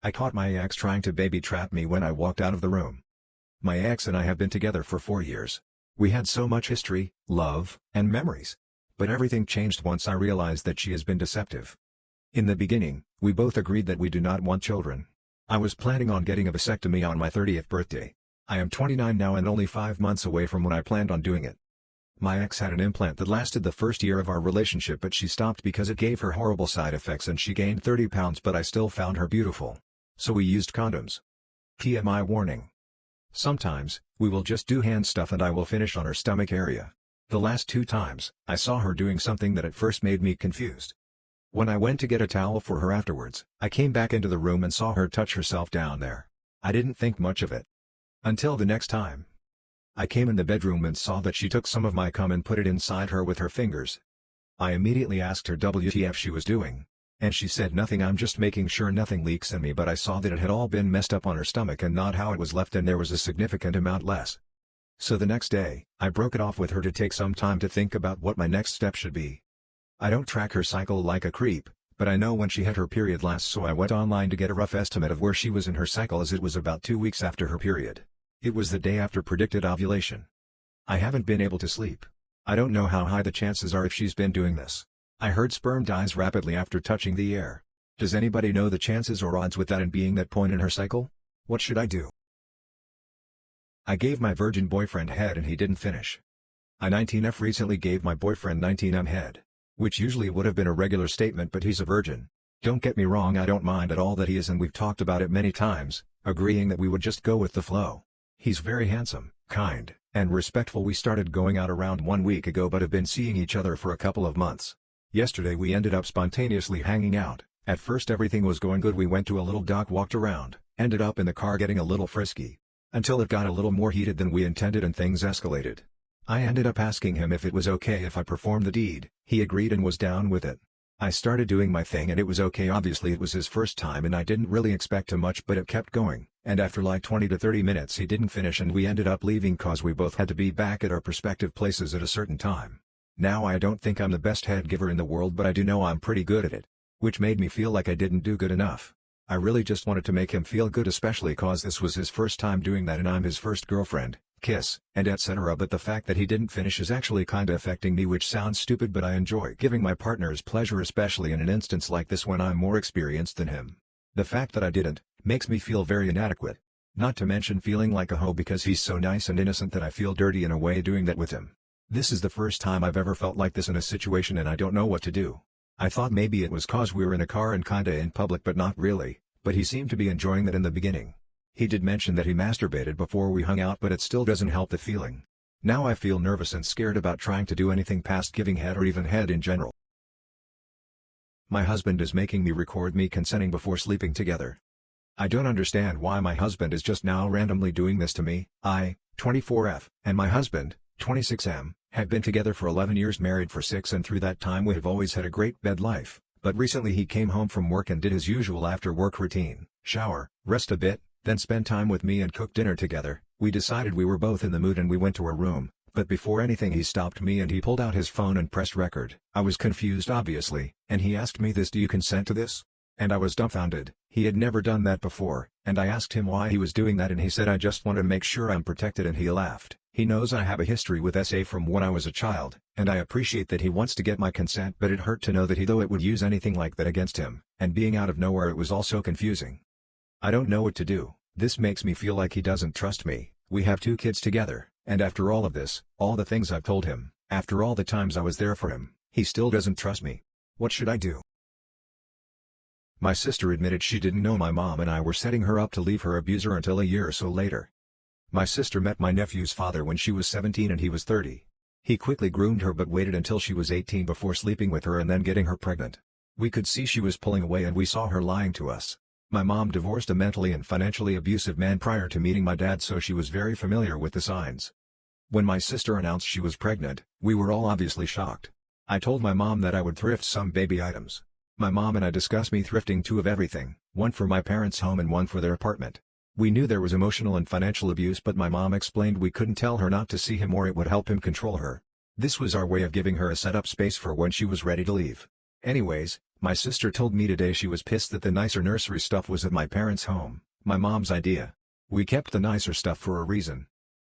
I caught my ex trying to baby trap me when I walked out of the room. My ex and I have been together for 4 years. We had so much history, love, and memories. But everything changed once I realized that she has been deceptive. In the beginning, we both agreed that we do not want children. I was planning on getting a vasectomy on my 30th birthday. I am 29 now and only 5 months away from when I planned on doing it. My ex had an implant that lasted the first year of our relationship, but she stopped because it gave her horrible side effects and she gained 30 pounds, but I still found her beautiful. So we used condoms. TMI warning. Sometimes, we will just do hand stuff and I will finish on her stomach area. The last 2 times, I saw her doing something that at first made me confused. When I went to get a towel for her afterwards, I came back into the room and saw her touch herself down there. I didn't think much of it. Until the next time. I came in the bedroom and saw that she took some of my cum and put it inside her with her fingers. I immediately asked her WTF she was doing. And she said nothing, I'm just making sure nothing leaks in me, but I saw that it had all been messed up on her stomach and not how it was left, and there was a significant amount less. So the next day, I broke it off with her to take some time to think about what my next step should be. I don't track her cycle like a creep, but I know when she had her period last, so I went online to get a rough estimate of where she was in her cycle, as it was about 2 weeks after her period. It was the day after predicted ovulation. I haven't been able to sleep. I don't know how high the chances are if she's been doing this. I heard sperm dies rapidly after touching the air. Does anybody know the chances or odds with that and being that point in her cycle? What should I do? I gave my virgin boyfriend head and he didn't finish. I 19F recently gave my boyfriend 19M head. Which usually would have been a regular statement, but he's a virgin. Don't get me wrong, I don't mind at all that he is, and we've talked about it many times, agreeing that we would just go with the flow. He's very handsome, kind, and respectful. We started going out around 1 week ago but have been seeing each other for a couple of months. Yesterday we ended up spontaneously hanging out. At first everything was going good. We went to a little dock, walked around, ended up in the car getting a little frisky. Until it got a little more heated than we intended and things escalated. I ended up asking him if it was okay if I performed the deed. He agreed and was down with it. I started doing my thing and it was okay. Obviously it was his first time and I didn't really expect too much, but it kept going, and after like 20 to 30 minutes he didn't finish and we ended up leaving cause we both had to be back at our respective places at a certain time. Now I don't think I'm the best head giver in the world, but I do know I'm pretty good at it. Which made me feel like I didn't do good enough. I really just wanted to make him feel good, especially cause this was his first time doing that and I'm his first girlfriend, kiss, and etc. But the fact that he didn't finish is actually kinda affecting me, which sounds stupid, but I enjoy giving my partners pleasure, especially in an instance like this when I'm more experienced than him. The fact that I didn't, makes me feel very inadequate. Not to mention feeling like a hoe because he's so nice and innocent that I feel dirty in a way doing that with him. This is the first time I've ever felt like this in a situation and I don't know what to do. I thought maybe it was cause we were in a car and kinda in public, but not really, but he seemed to be enjoying that in the beginning. He did mention that he masturbated before we hung out, but it still doesn't help the feeling. Now I feel nervous and scared about trying to do anything past giving head or even head in general. My husband is making me record me consenting before sleeping together. I don't understand why my husband is just now randomly doing this to me. I, 24F, and my husband, 26M, have been together for 11 years, married for 6, and through that time we have always had a great bed life, but recently he came home from work and did his usual after work routine, shower, rest a bit, then spend time with me and cook dinner together. We decided we were both in the mood and we went to our room, but before anything he stopped me and he pulled out his phone and pressed record. I was confused obviously, and he asked me this, "Do you consent to this?" And I was dumbfounded. He had never done that before, and I asked him why he was doing that and he said, "I just want to make sure I'm protected," and he laughed. He knows I have a history with SA from when I was a child, and I appreciate that he wants to get my consent, but it hurt to know that he though it would use anything like that against him, and being out of nowhere it was also confusing. I don't know what to do. This makes me feel like he doesn't trust me. We have 2 kids together, and after all of this, all the things I've told him, after all the times I was there for him, he still doesn't trust me. What should I do? My sister admitted she didn't know my mom and I were setting her up to leave her abuser until a year or so later. My sister met my nephew's father when she was 17 and he was 30. He quickly groomed her but waited until she was 18 before sleeping with her and then getting her pregnant. We could see she was pulling away and we saw her lying to us. My mom divorced a mentally and financially abusive man prior to meeting my dad, so she was very familiar with the signs. When my sister announced she was pregnant, we were all obviously shocked. I told my mom that I would thrift some baby items. My mom and I discussed me thrifting 2 of everything, 1 for my parents' home and 1 for their apartment. We knew there was emotional and financial abuse, but my mom explained we couldn't tell her not to see him or it would help him control her. This was our way of giving her a setup space for when she was ready to leave. Anyways, My sister told me today she was pissed that the nicer nursery stuff was at my parents' home, my mom's idea. We kept the nicer stuff for a reason.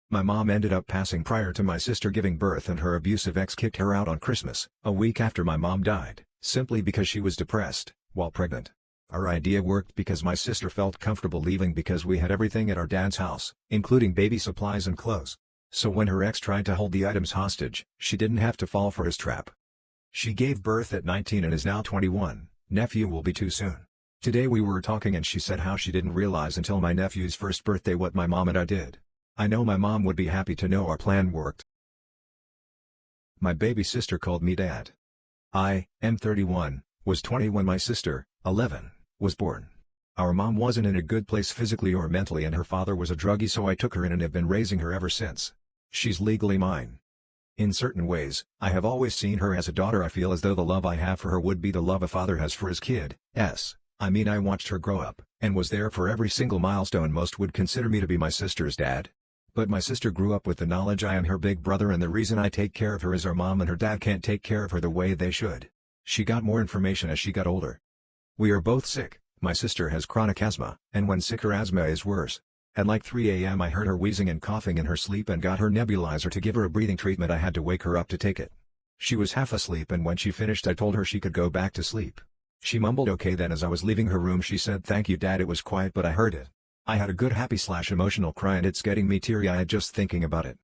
My mom ended up passing prior to my sister giving birth, and her abusive ex kicked her out on Christmas, a week after my mom died, simply because she was depressed, while pregnant. Our idea worked because my sister felt comfortable leaving because we had everything at our dad's house, including baby supplies and clothes. So when her ex tried to hold the items hostage, she didn't have to fall for his trap. She gave birth at 19 and is now 21, nephew will be too soon. Today we were talking and she said how she didn't realize until my nephew's first birthday what my mom and I did. I know my mom would be happy to know our plan worked. My baby sister called me dad. I, am 31, was 20 when my sister, 11, was born. Our mom wasn't in a good place physically or mentally and her father was a druggie, so I took her in and have been raising her ever since. She's legally mine. In certain ways, I have always seen her as a daughter. I feel as though the love I have for her would be the love a father has for his kid. I mean, I watched her grow up, and was there for every single milestone. Most would consider me to be my sister's dad. But my sister grew up with the knowledge I am her big brother, and the reason I take care of her is her mom and her dad can't take care of her the way they should. She got more information as she got older. We are both sick. My sister has chronic asthma, and when sick her asthma is worse. At like 3 a.m. I heard her wheezing and coughing in her sleep and got her nebulizer to give her a breathing treatment. I had to wake her up to take it. She was half asleep, and when she finished I told her she could go back to sleep. She mumbled okay. Then as I was leaving her room she said, "Thank you Dad." It was quiet but I heard it. I had a good happy/emotional cry and it's getting me teary-eyed just thinking about it.